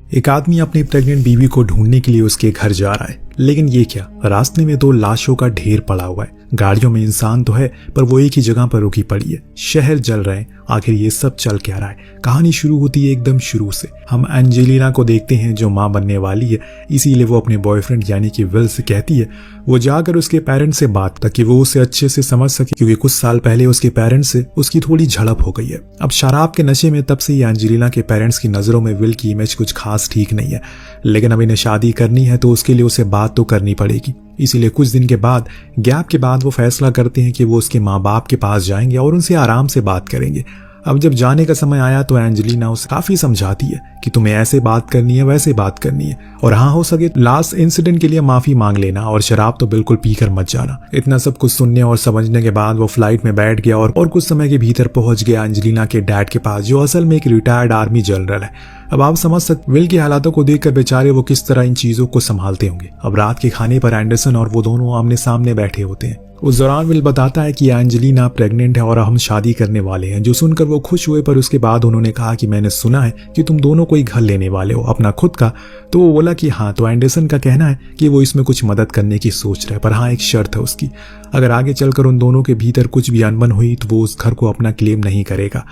एक आदमी अपनी प्रेग्नेंट बीवी को ढूंढने के लिए उसके घर जा रहा है, लेकिन ये क्या, रास्ते में 2 लाशों का ढेर पड़ा हुआ है। गाड़ियों में इंसान तो है पर वो एक ही जगह पर रुकी पड़ी है। शहर जल रहे हैं। आखिर ये सब चल क्या रहा है? कहानी शुरू होती है एकदम शुरू से। हम एंजेलिना को देखते हैं जो मां बनने वाली है, इसीलिए वो अपने बॉयफ्रेंड यानी कि विल से कहती है वो जाकर उसके पेरेंट्स से बात ताकि वो उसे अच्छे से समझ सके, क्योंकि कुछ साल पहले उसके पेरेंट्स से उसकी थोड़ी झड़प हो गई है। अब शराब के नशे में तब से ही एंजेलिना के पेरेंट्स की नजरों में विल की इमेज कुछ खास ठीक नहीं है, लेकिन अब इन्हें शादी करनी है तो उसके लिए उसे बात तो करनी पड़ेगी। इसीलिए कुछ दिन के बाद, गैप के बाद वो फैसला करते हैं कि वो उसके माँ बाप के पास जाएंगे और उनसे आराम से बात करेंगे। अब जब जाने का समय आया तो एंजेलिना उसे काफी समझाती है कि तुम्हें ऐसे बात करनी है, वैसे बात करनी है, और हाँ हो सके लास्ट इंसिडेंट के लिए माफी मांग लेना और शराब तो बिल्कुल पीकर मत जाना। इतना सब कुछ सुनने और समझने के बाद वो फ्लाइट में बैठ गया और कुछ समय के भीतर पहुंच गया एंजेलिना के डैड के पास, जो असल में एक रिटायर्ड आर्मी जनरल है। अब आप समझ सकते विल की हालातों को देखकर बेचारे वो किस तरह इन चीजों को संभालते होंगे। अब रात के खाने पर एंडरसन और वो दोनों आमने सामने बैठे होते हैं। उस दौरान विल बताता है कि एंजेलिना प्रेग्नेंट है और हम शादी करने वाले हैं, जो सुनकर वो खुश हुए। पर उसके बाद उन्होंने कहा कि मैंने सुना है कि तुम दोनों कोई घर लेने वाले हो अपना खुद का। तो वो बोला कि हाँ। तो एंडरसन का कहना है कि वो इसमें कुछ मदद करने की सोच रहा है, पर हाँ एक शर्त है उसकी, अगर आगे चलकर उन दोनों के भीतर कुछ भी अनबन हुई तो वो उस घर को अपना क्लेम नहीं करेगा।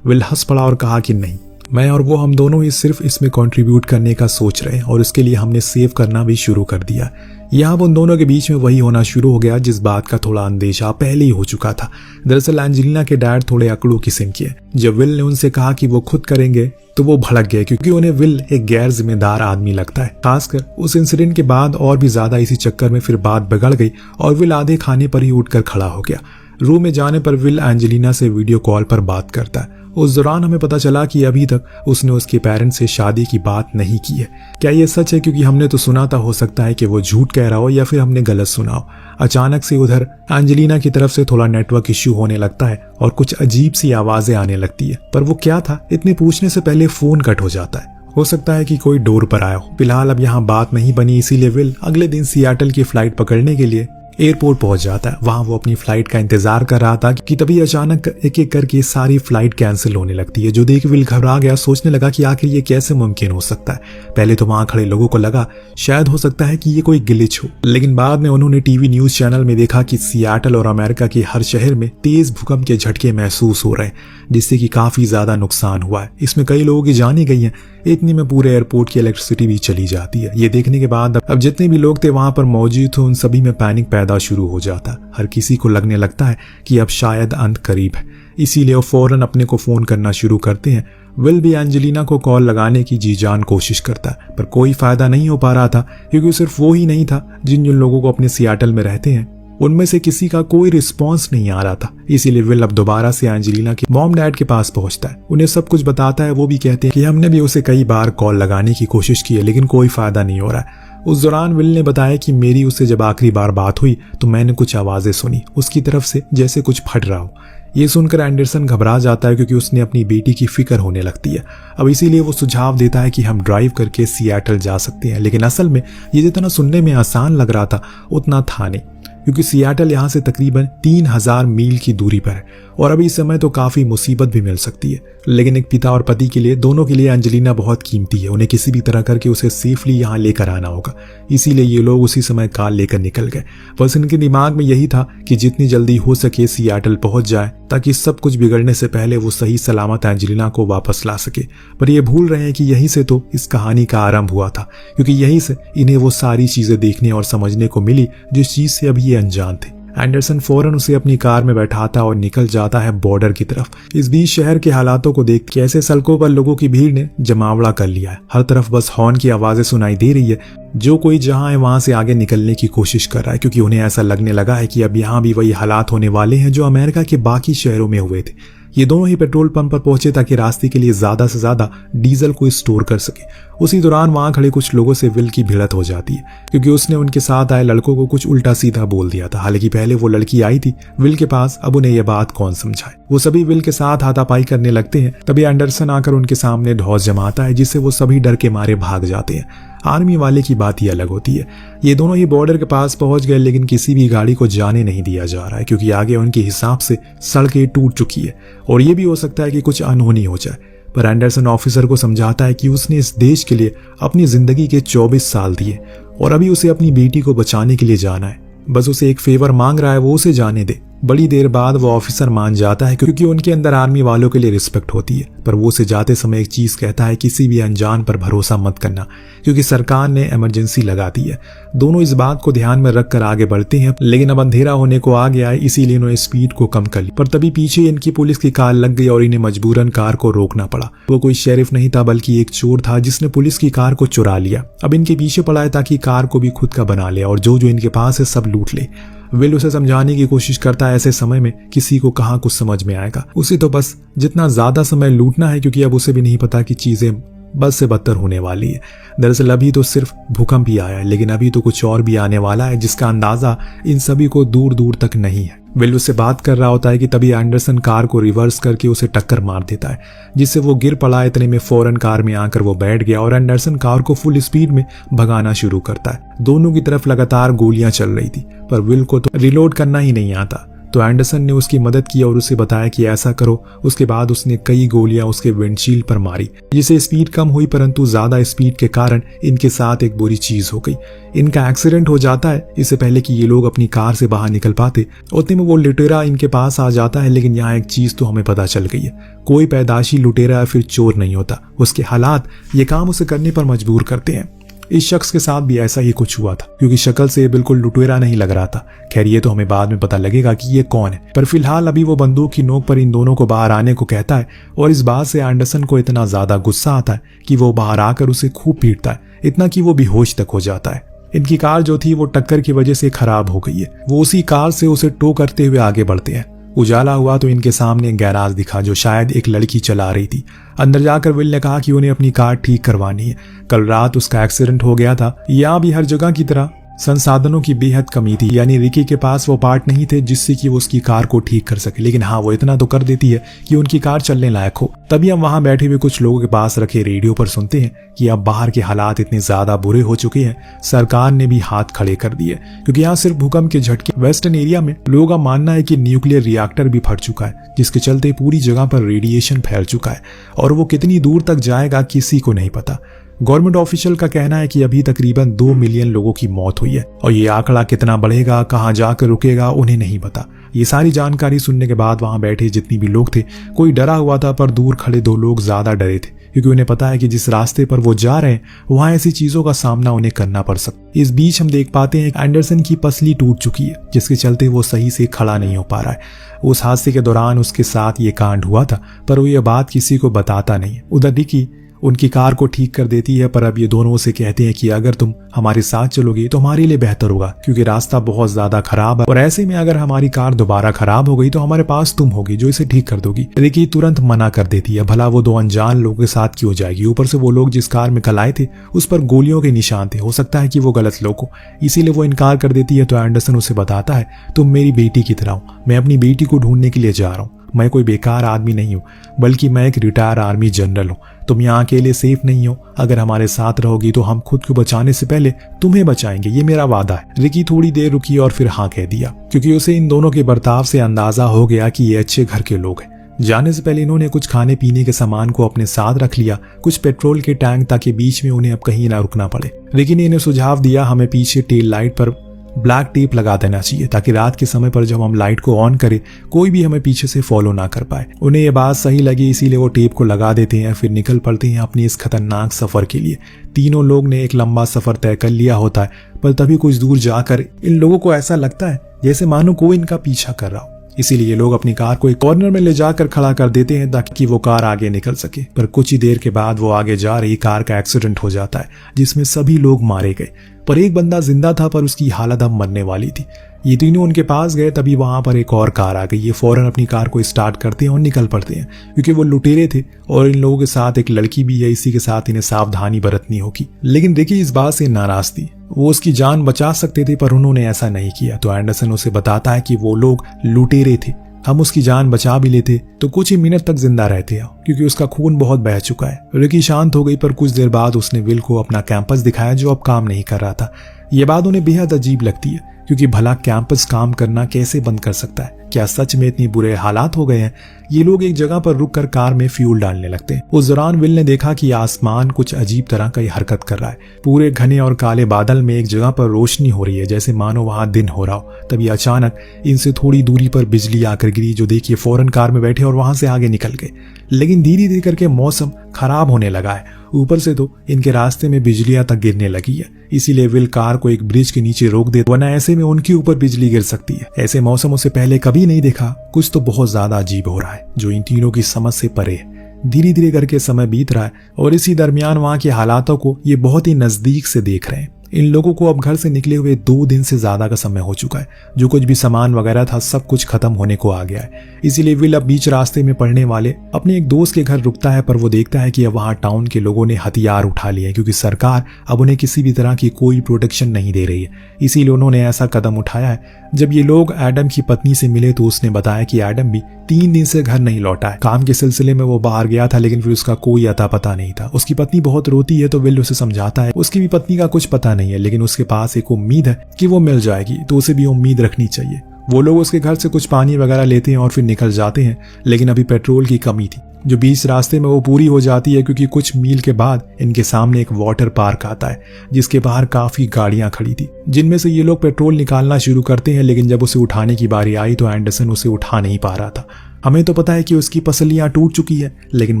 विल हंस पड़ा और कहा कि नहीं, मैं और वो हम दोनों ही सिर्फ इसमें कंट्रीब्यूट करने का सोच रहे हैं और उसके लिए हमने सेव करना भी शुरू कर दिया। यहाँ उन दोनों के बीच में वही होना शुरू हो गया जिस बात का थोड़ा अंदेशा पहले ही हो चुका था। दरअसल एंजेलिना के डैड थोड़े अकड़ू किस्म के हैं। जब विल ने उनसे कहा कि वो खुद करेंगे तो वो भड़क गए, क्योंकि उन्हें विल एक गैर जिम्मेदार आदमी लगता है। खासकर उस इंसिडेंट के बाद और भी ज्यादा इसी चक्कर में फिर बात बिगड़ गई और विल आधे खाने पर ही उठकर खड़ा हो गया। रूम में जाने पर विल एंजेलिना से वीडियो कॉल पर बात करता है। उस दौरान हमें पता चला कि अभी तक उसने उसके पेरेंट्स से शादी की बात नहीं की है। क्या ये सच है? क्योंकि हमने तो सुना था, हो सकता है कि वो झूठ कह रहा हो या फिर हमने गलत सुना हो। अचानक से उधर एंजेलिना की तरफ से थोड़ा नेटवर्क इश्यू होने लगता है और कुछ अजीब सी आवाजें आने लगती है, पर वो क्या था इतने पूछने से पहले फोन कट हो जाता है। हो सकता है कि कोई डोर पर आया हो। फिलहाल अब यहाँ बात नहीं बनी, इसीलिए विल अगले दिन सियाटल की फ्लाइट पकड़ने के लिए एयरपोर्ट पहुंच जाता है। वहां वो अपनी फ्लाइट का इंतजार कर रहा था कि तभी अचानक एक एक करके सारी फ्लाइट कैंसिल होने लगती है, जो देख विल घबरा गया। सोचने लगा कि आखिर ये कैसे मुमकिन हो सकता है। पहले तो वहां खड़े लोगों को लगा शायद हो सकता है कि ये कोई ग्लिच हो, लेकिन बाद में उन्होंने टीवी न्यूज चैनल में देखा कि सियाटल और अमेरिका के हर शहर में तेज भूकंप के झटके महसूस हो रहे हैं, जिससे कि काफी ज्यादा नुकसान हुआ है। इसमें कई लोगों की जानें गई हैं। इतने में पूरे एयरपोर्ट की इलेक्ट्रिसिटी भी चली जाती है। ये देखने के बाद अब जितने भी लोग थे वहां पर मौजूद थे, उन सभी में पैनिक पैदा शुरू हो जाता। हर किसी को लगने लगता है कि अब शायद अंत करीब है, इसीलिए वो फौरन अपने को फोन करना शुरू करते हैं। विल भी एंजेलिना को कॉल लगाने की जी जान कोशिश करता है, पर कोई फायदा नहीं हो पा रहा था, क्योंकि सिर्फ वो ही नहीं था जिन लोगों को अपने सियाटल में रहते हैं उनमें से किसी का कोई रिस्पांस नहीं आ रहा था। इसीलिए विल अब दोबारा से एंजेलिना के मॉम डैड के पास पहुंचता है, उन्हें सब कुछ बताता है। वो भी कहते हैं कि हमने भी उसे कई बार कॉल लगाने की कोशिश की है, लेकिन कोई फायदा नहीं हो रहा है। उस दौरान विल ने बताया कि मेरी उससे जब आखिरी बार बात हुई तो मैंने कुछ आवाजें सुनी उसकी तरफ से, जैसे कुछ फट रहा हो। ये सुनकर एंडरसन घबरा जाता है, क्योंकि उसने अपनी बेटी की फिक्र होने लगती है। अब इसीलिए वो सुझाव देता है कि हम ड्राइव करके सियाटल जा सकते हैं, लेकिन असल में ये जितना सुनने में आसान लग रहा था उतना था नहीं, क्योंकि सियाटल यहाँ से तकरीबन 3000 मील की दूरी पर है और अभी इस समय तो काफी मुसीबत भी मिल सकती है। लेकिन एक पिता और पति के लिए, दोनों के लिए एंजेलिना बहुत कीमती है। उन्हें किसी भी तरह करके उसे सेफली यहाँ लेकर आना होगा, इसीलिए ये लोग उसी समय कार लेकर निकल गए। बस इनके दिमाग में यही था कि जितनी जल्दी हो सके सियाटल पहुंच जाए, ताकि सब कुछ बिगड़ने से पहले वो सही सलामत एंजेलिना को वापस ला सके। पर ये भूल रहे हैं कि यहीं से तो इस कहानी का आरंभ हुआ था, क्योंकि यहीं से इन्हें वो सारी चीजें देखने और समझने को मिली जिस चीज से अभी ये अनजान थे। एंडरसन फौरन उसे अपनी कार में बैठाता और निकल जाता है बॉर्डर की तरफ। इस बीच शहर के हालातों को देख कैसे सड़कों पर लोगों की भीड़ ने जमावड़ा कर लिया है। हर तरफ बस हॉर्न की आवाजें सुनाई दे रही है। जो कोई जहां है वहां से आगे निकलने की कोशिश कर रहा है, क्योंकि उन्हें ऐसा लगने लगा है कि अब यहाँ भी वही हालात होने वाले हैं जो अमेरिका के बाकी शहरों में हुए थे। ये दोनों ही पेट्रोल पंप पर पहुंचे ताकि रास्ते के लिए ज्यादा से ज्यादा डीजल को स्टोर कर सके। उसी दौरान वहां खड़े कुछ लोगों से विल की भिड़ंत हो जाती है, क्योंकि उसने उनके साथ आए लड़कों को कुछ उल्टा सीधा बोल दिया था। हालांकि पहले वो लड़की आई थी विल के पास, अब उन्हें यह बात कौन समझाए। वो सभी विल के साथ हाथापाई करने लगते हैं। तभी एंडरसन आकर उनके सामने ढौस जमाता है, जिससे वो सभी डर के मारे भाग जाते हैं। आर्मी वाले की बात ही अलग होती है। ये दोनों ही बॉर्डर के पास पहुंच गए, लेकिन किसी भी गाड़ी को जाने नहीं दिया जा रहा है, क्योंकि आगे उनके हिसाब से सड़कें टूट चुकी है और ये भी हो सकता है कि कुछ अनहोनी हो जाए। पर एंडरसन ऑफिसर को समझाता है कि उसने इस देश के लिए अपनी जिंदगी के 24 साल दिए और अभी उसे अपनी बेटी को बचाने के लिए जाना है। बस उसे एक फेवर मांग रहा है, वो उसे जाने दे। बड़ी देर बाद वो ऑफिसर मान जाता है क्योंकि उनके अंदर आर्मी वालों के लिए रिस्पेक्ट होती है। पर वो उसे जाते समय एक चीज कहता है, किसी भी अनजान पर भरोसा मत करना क्योंकि सरकार ने इमरजेंसी लगा दी है। दोनों इस बात को ध्यान में रखकर आगे बढ़ते हैं, लेकिन अब अंधेरा होने को आ गया है, इसीलिए उन्होंने स्पीड को कम कर ली। पर तभी पीछे इनकी पुलिस की कार लग गई और इन्हें मजबूरन कार को रोकना पड़ा। वो कोई शेरिफ नहीं था बल्कि एक चोर था जिसने पुलिस की कार को चुरा लिया। अब इनके पीछे पड़ा है ताकि कार को भी खुद का बना ले और जो इनके पास है सब लूट ले। विल उसे समझाने की कोशिश करता है, ऐसे समय में किसी को कहाँ कुछ समझ में आएगा, उसे तो बस जितना ज्यादा समय लूटना है क्योंकि अब उसे भी नहीं पता कि चीजें बस से बदतर होने वाली है। दरअसल अभी तो सिर्फ भूकंप ही आया है, लेकिन अभी तो कुछ और भी आने वाला है जिसका अंदाजा इन सभी को दूर दूर तक नहीं है। विल उससे बात कर रहा होता है कि तभी एंडरसन कार को रिवर्स करके उसे टक्कर मार देता है जिससे वो गिर पड़ा। इतने में फौरन कार में आकर वो बैठ गया और एंडरसन कार को फुल स्पीड में भगाना शुरू करता है। दोनों की तरफ लगातार गोलियां चल रही थी पर विल को तो रिलोड करना ही नहीं आता, तो एंडरसन ने उसकी मदद की और उसे बताया कि ऐसा करो। उसके बाद उसने कई गोलियां उसके विंडशील्ड पर मारी जिससे स्पीड कम हुई, परंतु ज्यादा स्पीड के कारण इनके साथ एक बुरी चीज हो गई। इनका एक्सीडेंट हो जाता है। इससे पहले कि ये लोग अपनी कार से बाहर निकल पाते उतने में वो लुटेरा इनके पास आ जाता है। लेकिन यहाँ एक चीज तो हमें पता चल गई है, कोई पैदाशी लुटेरा या फिर चोर नहीं होता, उसके हालात ये काम उसे करने पर मजबूर करते हैं। इस शख्स के साथ भी ऐसा ही कुछ हुआ था क्योंकि शक्ल से बिल्कुल लुटेरा नहीं लग रहा था। खैर ये तो हमें बाद में पता लगेगा कि ये कौन है, पर फिलहाल अभी वो बंदूक की नोक पर इन दोनों को बाहर आने को कहता है और इस बात से एंडरसन को इतना ज्यादा गुस्सा आता है कि वो बाहर आकर उसे खूब पीटता है, इतना कि वो बेहोश तक हो जाता है। इनकी कार जो थी वो टक्कर की वजह से खराब हो गई है। वो उसी कार से उसे टो करते हुए आगे बढ़ते हैं। उजाला हुआ तो इनके सामने एक गैराज दिखा जो शायद एक लड़की चला रही थी। अंदर जाकर विल ने कहा कि उन्हें अपनी कार ठीक करवानी है। कल रात उसका एक्सीडेंट हो गया था। यहाँ भी हर जगह की तरह संसाधनों की बेहद कमी थी, यानी रिकी के पास वो पार्ट नहीं थे जिससे कि वो उसकी कार को ठीक कर सके। लेकिन हाँ, वो इतना तो कर देती है कि उनकी कार चलने लायक हो। तभी हम वहां बैठे हुए कुछ लोगों के पास रखे रेडियो पर सुनते हैं कि अब बाहर के हालात इतने ज्यादा बुरे हो चुके हैं, सरकार ने भी हाथ खड़े कर दिए क्योंकि यहाँ सिर्फ भूकंप के झटके। वेस्टर्न एरिया में लोगों का मानना है कि न्यूक्लियर रिएक्टर भी फट चुका है जिसके चलते पूरी जगह पर रेडिएशन फैल चुका है और वो कितनी दूर तक जाएगा किसी को नहीं पता। गवर्नमेंट ऑफिशियल का कहना है कि अभी तकरीबन 2 मिलियन लोगों की मौत हुई है और ये आंकड़ा कितना बढ़ेगा, कहां जाकर रुकेगा, उन्हें नहीं पता। ये सारी जानकारी सुनने के बाद वहां बैठे जितनी भी लोग थे, कोई डरा हुआ था पर दूर खड़े 2 लोग ज्यादा डरे थे क्योंकि उन्हें पता है कि जिस रास्ते पर वो जा रहे हैं वहां ऐसी चीजों का सामना उन्हें करना पड़ सकता। इस बीच हम देख पाते हैं एंडरसन की पसली टूट चुकी है जिसके चलते वो सही से खड़ा नहीं हो पा रहा है। उस हादसे के दौरान उसके साथ ये कांड हुआ था पर वो ये बात किसी को बताता नहीं। उधर रिकी उनकी कार को ठीक कर देती है पर अब ये दोनों उसे कहते हैं कि अगर तुम हमारे साथ चलोगे तो हमारे लिए बेहतर होगा क्योंकि रास्ता बहुत ज्यादा खराब है और ऐसे में अगर हमारी कार दोबारा खराब हो गई तो हमारे पास तुम होगी जो इसे ठीक कर दोगी। रिकी तुरंत मना कर देती है, भला वो 2 अनजान लोगों के साथ क्यों जाएगी। ऊपर से वो लोग जिस कार में कल आए थे उस पर गोलियों के निशान थे, हो सकता है कि वो गलत लोग हो, इसीलिए वो इनकार कर देती है। तो एंडरसन उसे बताता है, तुम मेरी बेटी की तरह हो, मैं अपनी बेटी को ढूंढने के लिए जा रहा हूँ। मैं कोई बेकार आदमी नहीं हूँ बल्कि मैं एक रिटायर आर्मी जनरल हूँ। तुम यहाँ अकेले सेफ नहीं हो, अगर हमारे साथ रहोगी तो हम खुद को बचाने से पहले तुम्हें बचाएंगे, ये मेरा वादा है। रिकी थोड़ी देर रुकी और फिर हाँ कह दिया क्योंकि उसे इन दोनों के बर्ताव से अंदाजा हो गया कि ये अच्छे घर के लोग हैं। जाने से पहले इन्होंने कुछ खाने पीने के सामान को अपने साथ रख लिया, कुछ पेट्रोल के टैंक, ताकि बीच में उन्हें अब कहीं ना रुकना पड़े। रिकी ने इन्हें सुझाव दिया, हमें पीछे टेल लाइट पर ब्लैक टेप लगा देना चाहिए ताकि रात के समय पर जब हम लाइट को ऑन करें कोई भी हमें पीछे से फॉलो ना कर पाए। उन्हें ये बात सही लगी इसीलिए वो टेप को लगा देते हैं, फिर निकल पड़ते हैं अपनी इस खतरनाक सफर के लिए। तीनों लोग ने एक लंबा सफर तय कर लिया होता है पर तभी कुछ दूर जाकर इन लोगों को ऐसा लगता है जैसे मानो कोई इनका पीछा कर रहा हो। इसीलिए लोग अपनी कार को एक कॉर्नर में ले जाकर खड़ा कर देते हैं ताकि वो कार आगे निकल सके। पर कुछ ही देर के बाद वो आगे जा रही कार का एक्सीडेंट हो जाता है जिसमें सभी लोग मारे गए पर एक बंदा जिंदा था पर उसकी हालत अब मरने वाली थी। ये तीनों उनके पास गए तभी वहां पर एक और कार आ गई। ये फौरन अपनी कार को स्टार्ट करते हैं और निकल पड़ते हैं क्योंकि वो लुटेरे थे और इन लोगों के साथ एक लड़की भी है, इसी के साथ इन्हें सावधानी बरतनी होगी। लेकिन रिकी इस बात से नाराज थी, वो उसकी जान बचा सकते थे पर उन्होंने ऐसा नहीं किया। तो एंडरसन उसे बताता है कि वो लोग लुटेरे थे, हम उसकी जान बचा भी लेते तो कुछ ही मिनट तक जिंदा रहते हैं क्योंकि उसका खून बहुत बह चुका है। रिकी शांत हो गई पर कुछ देर बाद उसने विल को अपना कैंपस दिखाया जो अब काम नहीं कर रहा था। यह बात उन्हें बेहद अजीब लगती है क्योंकि भला कैंपस काम करना कैसे बंद कर सकता है। क्या सच में इतनी बुरे हालात हो गए हैं? ये लोग एक जगह पर रुककर कार में फ्यूल डालने लगते हैं। उस दौरान विल ने देखा कि आसमान कुछ अजीब तरह का हरकत कर रहा है। पूरे घने और काले बादल में एक जगह पर रोशनी हो रही है, जैसे मानो वहां दिन हो रहा हो। तभी अचानक इनसे थोड़ी दूरी पर बिजली आकर गिरी, जो देखिए फौरन कार में बैठे और वहां से आगे निकल गए। लेकिन धीरे धीरे करके मौसम खराब होने लगा है। ऊपर से तो इनके रास्ते में बिजलियां तक गिरने लगी है। इसीलिए विल कार को एक ब्रिज के नीचे रोक दे, वरना ऐसे में उनके ऊपर बिजली गिर सकती है। ऐसे मौसम उसे पहले कभी नहीं देखा। कुछ तो बहुत ज्यादा अजीब हो रहा है, जो इन तीनों की समझ से परे है। धीरे धीरे करके समय बीत रहा है और इसी दरमियान वहां के हालातों को ये बहुत ही नजदीक से देख रहे हैं। इन लोगों को अब घर से निकले हुए 2 दिन से ज्यादा का समय हो चुका है। जो कुछ भी सामान वगैरह था सब कुछ खत्म होने को आ गया है। इसीलिए विल अब बीच रास्ते में पड़ने वाले अपने एक दोस्त के घर रुकता है, पर वो देखता है कि अब वहां टाउन के लोगों ने हथियार उठा लिए हैं, क्योंकि सरकार अब उन्हें किसी भी तरह की कोई प्रोटेक्शन नहीं दे रही है। इसीलिए उन्होंने ऐसा कदम उठाया है। जब ये लोग एडम की पत्नी से मिले तो उसने बताया कि एडम भी 3 दिन से घर नहीं लौटा है। काम के सिलसिले में वो बाहर गया था, लेकिन फिर उसका कोई अता पता नहीं था। उसकी पत्नी बहुत रोती है तो विल उसे समझाता है उसकी भी पत्नी का कुछ पता नहीं है, लेकिन उसके पास एक उम्मीद है कि वो मिल जाएगी, तो उसे भी उम्मीद रखनी चाहिए। वो लोग उसके घर से कुछ पानी वगैरह लेते हैं और फिर निकल जाते हैं, लेकिन अभी पेट्रोल की कमी थी, जो बीच रास्ते में वो पूरी हो जाती है, क्योंकि कुछ मील के बाद इनके सामने एक वाटर पार्क आता है, जिसके बाहर काफी गाड़ियां खड़ी थी, जिनमें से ये लोग पेट्रोल निकालना शुरू करते हैं। लेकिन जब उसे उठाने की बारी आई तो एंडरसन उसे उठा नहीं पा रहा था। हमें तो पता है कि उसकी पसलियां टूट चुकी है, लेकिन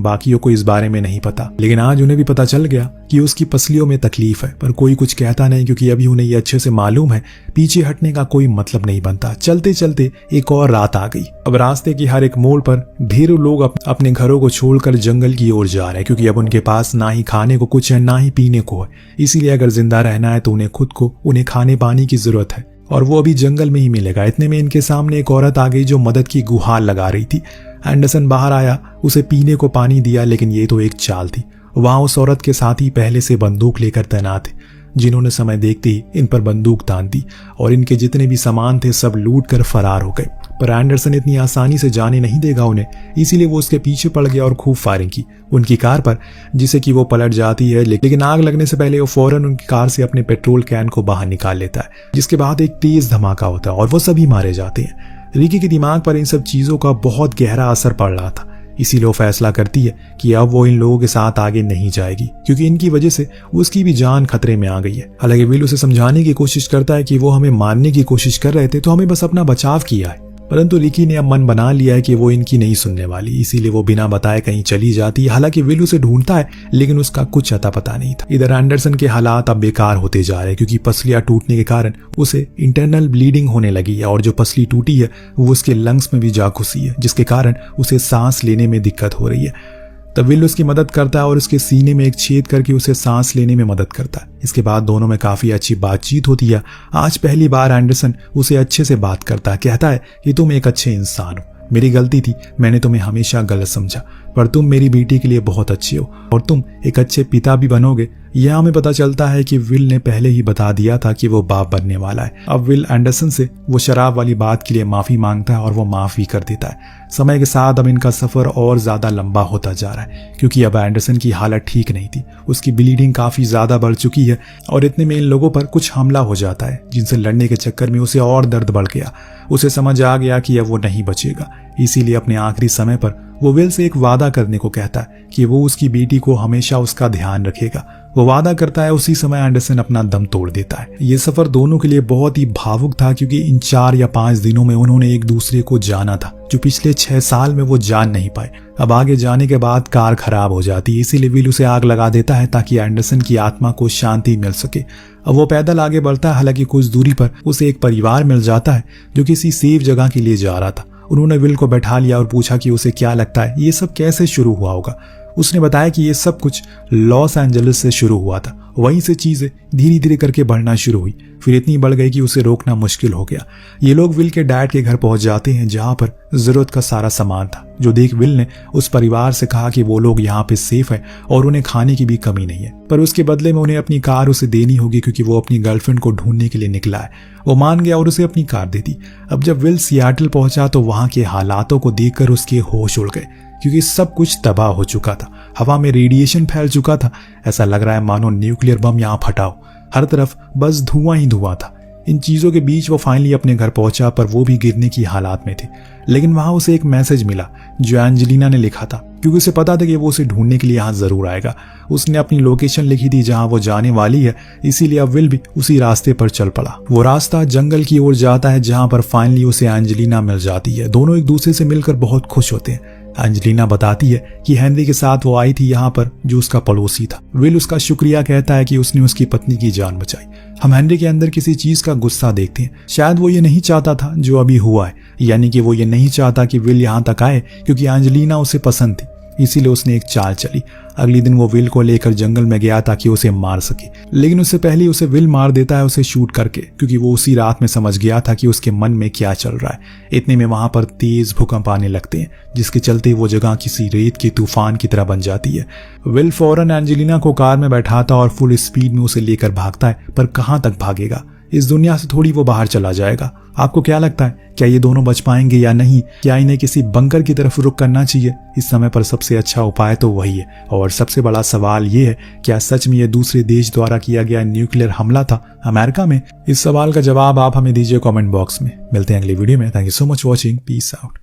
बाकियों को इस बारे में नहीं पता। लेकिन आज उन्हें भी पता चल गया कि उसकी पसलियों में तकलीफ है, पर कोई कुछ कहता नहीं, क्योंकि अभी उन्हें ये अच्छे से मालूम है पीछे हटने का कोई मतलब नहीं बनता। चलते चलते एक और रात आ गई। अब रास्ते की हर एक मोड़ पर ढेरों लोग अपने घरों को छोड़कर जंगल की ओर जा रहे हैं, क्योंकि अब उनके पास ना ही खाने को कुछ है, ना ही पीने को है। इसीलिए अगर जिंदा रहना है तो उन्हें खुद को उन्हें खाने पानी की जरूरत है, और वो अभी जंगल में ही मिलेगा। इतने में इनके सामने एक औरत आ गई जो मदद की गुहार लगा रही थी। एंडरसन बाहर आया, उसे पीने को पानी दिया, लेकिन ये तो एक चाल थी। वहां उस औरत के साथी पहले से बंदूक लेकर तैनात थे, जिन्होंने समय देखते ही इन पर बंदूक तान दी और इनके जितने भी सामान थे सब लूट कर फरार हो गए। पर एंडरसन इतनी आसानी से जाने नहीं देगा उन्हें, इसीलिए वो उसके पीछे पड़ गया और खूब फायरिंग की उनकी कार पर, जिससे कि वो पलट जाती है। लेकिन आग लगने से पहले वो फौरन उनकी कार से अपने पेट्रोल कैन को बाहर निकाल लेता है, जिसके बाद एक तेज धमाका होता है और वो सभी मारे जाते हैं। रिकी के दिमाग पर इन सब चीजों का बहुत गहरा असर पड़ रहा था, इसीलिए वो फैसला करती है कि अब वो इन लोगों के साथ आगे नहीं जाएगी, क्योंकि इनकी वजह से उसकी भी जान खतरे में आ गई है। हालांकि विल उसे समझाने की कोशिश करता है कि वो हमें मारने की कोशिश कर रहे थे तो हमें बस अपना बचाव किया है, परंतु रिकी ने अब मन बना लिया है कि वो इनकी नहीं सुनने वाली, इसीलिए वो बिना बताए कहीं चली जाती है। हालांकि विल उसे ढूंढता है, लेकिन उसका कुछ अता पता नहीं था। इधर एंडरसन के हालात अब बेकार होते जा रहे हैं, क्योंकि पसलियां टूटने के कारण उसे इंटरनल ब्लीडिंग होने लगी है, और जो पसली टूटी है वो उसके लंग्स में भी जा घुसी है, जिसके कारण उसे सांस लेने में दिक्कत हो रही है। तब विल उसकी मदद करता है और उसके सीने में एक छेद करके उसे सांस लेने में मदद करता है। इसके बाद दोनों में काफी अच्छी बातचीत होती है। आज पहली बार एंडरसन उसे अच्छे से बात करता है, कहता है कि तुम एक अच्छे इंसान हो, मेरी गलती थी, मैंने तुम्हें हमेशा गलत समझा, पर तुम मेरी बेटी के लिए बहुत अच्छे हो और तुम एक अच्छे पिता भी बनोगे। यह हमें पता चलता है कि विल ने पहले ही बता दिया था कि वो बाप बनने वाला है। अब विल एंडरसन से वो शराब वाली बात के लिए माफी मांगता है और वो माफी कर देता है। समय के साथ अब इनका सफर और ज्यादा लंबा होता जा रहा है, क्योंकि अब एंडरसन की हालत ठीक नहीं थी। उसकी ब्लीडिंग काफी ज्यादा बढ़ चुकी है और इतने में इन लोगों पर कुछ हमला हो जाता है, जिनसे लड़ने के चक्कर में उसे और दर्द बढ़ गया। उसे समझ आ गया कि अब वो नहीं बचेगा, इसीलिए अपने आखिरी समय पर वो विल से एक वादा करने को कहता है कि वो उसकी बेटी को हमेशा उसका ध्यान रखेगा। वो वादा करता है, उसी समय एंडरसन अपना दम तोड़ देता है। ये सफर दोनों के लिए बहुत ही भावुक था, क्योंकि इन 4 या 5 दिनों में उन्होंने एक दूसरे को जाना था, जो पिछले 6 साल में वो जान नहीं पाए। अब आगे जाने के बाद कार खराब हो जाती है, इसीलिए विल उसे आग लगा देता है ताकि एंडरसन की आत्मा को शांति मिल सके। अब वो पैदल आगे बढ़ता है। हालांकि कुछ दूरी पर उसे एक परिवार मिल जाता है जो किसी सेफ जगह के लिए जा रहा था। उन्होंने विल को बैठा लिया और पूछा कि उसे क्या लगता है ये सब कैसे शुरू हुआ होगा। उसने बताया कि ये सब कुछ लॉस एंजलिस से शुरू हुआ था, वहीं से चीजें धीरे धीरे करके बढ़ना शुरू हुई, फिर इतनी बढ़ गई कि उसे रोकना मुश्किल हो गया। ये लोग विल के डैड के घर पहुंच जाते हैं, जहां पर जरूरत का सारा सामान था, जो देख विल ने उस परिवार से कहा कि वो लोग यहाँ पे सेफ है और उन्हें खाने की भी कमी नहीं है, पर उसके बदले में उन्हें अपनी कार उसे देनी होगी, क्योंकि वो अपनी गर्लफ्रेंड को ढूंढने के लिए निकला है। वो मान गया और उसे अपनी कार दे दी। अब जब विल सियाटल पहुंचा तो वहां के हालातों को देखकर उसके होश उड़ गए, क्योंकि सब कुछ तबाह हो चुका था। हवा में रेडिएशन फैल चुका था, ऐसा लग रहा है मानो न्यूक्लियर बम यहाँ फटा हो। हर तरफ बस धुआं ही धुआं था। इन चीजों के बीच वो फाइनली अपने घर पहुंचा, पर वो भी गिरने की हालात में थे। लेकिन वहां उसे एक मैसेज मिला जो एंजेलिना ने लिखा था, क्योंकि उसे पता था कि वो उसे ढूंढने के लिए यहाँ जरूर आएगा। उसने अपनी लोकेशन लिखी थी जहां वो जाने वाली है, इसीलिए अब विल भी उसी रास्ते पर चल पड़ा। वो रास्ता जंगल की ओर जाता है जहां पर फाइनली उसे एंजेलिना मिल जाती है। दोनों एक दूसरे से मिलकर बहुत खुश होते हैं। एंजेलिना बताती है कि हेनरी के साथ वो आई थी यहाँ पर, जो उसका पड़ोसी था। विल उसका शुक्रिया कहता है कि उसने उसकी पत्नी की जान बचाई। हम हेनरी के अंदर किसी चीज का गुस्सा देखते हैं। शायद वो ये नहीं चाहता था जो अभी हुआ है, यानी कि वो ये नहीं चाहता कि विल यहाँ तक आए, क्योंकि एंजेलिना उसे पसंद थी, इसीलिए उसने एक चाल चली। अगले दिन वो विल को लेकर जंगल में गया ताकि उसे मार सके, लेकिन उससे पहले उसे विल मार देता है उसे शूट करके, क्योंकि वो उसी रात में समझ गया था कि उसके मन में क्या चल रहा है। इतने में वहां पर तेज भूकंप आने लगते हैं, जिसके चलते वो जगह किसी रेत के तूफान की तरह बन जाती है। विल फौरन एंजेलिना को कार में बैठाता और फुल स्पीड में उसे लेकर भागता है, पर कहां तक भागेगा? इस दुनिया से थोड़ी वो बाहर चला जाएगा। आपको क्या लगता है, क्या ये दोनों बच पाएंगे या नहीं? क्या इन्हें किसी बंकर की तरफ रुख करना चाहिए? इस समय पर सबसे अच्छा उपाय तो वही है। और सबसे बड़ा सवाल ये है, क्या सच में ये दूसरे देश द्वारा किया गया न्यूक्लियर हमला था अमेरिका में? इस सवाल का जवाब आप हमें दीजिए कमेंट बॉक्स में। मिलते हैं अगली वीडियो में। Thank you so much watching. Peace out.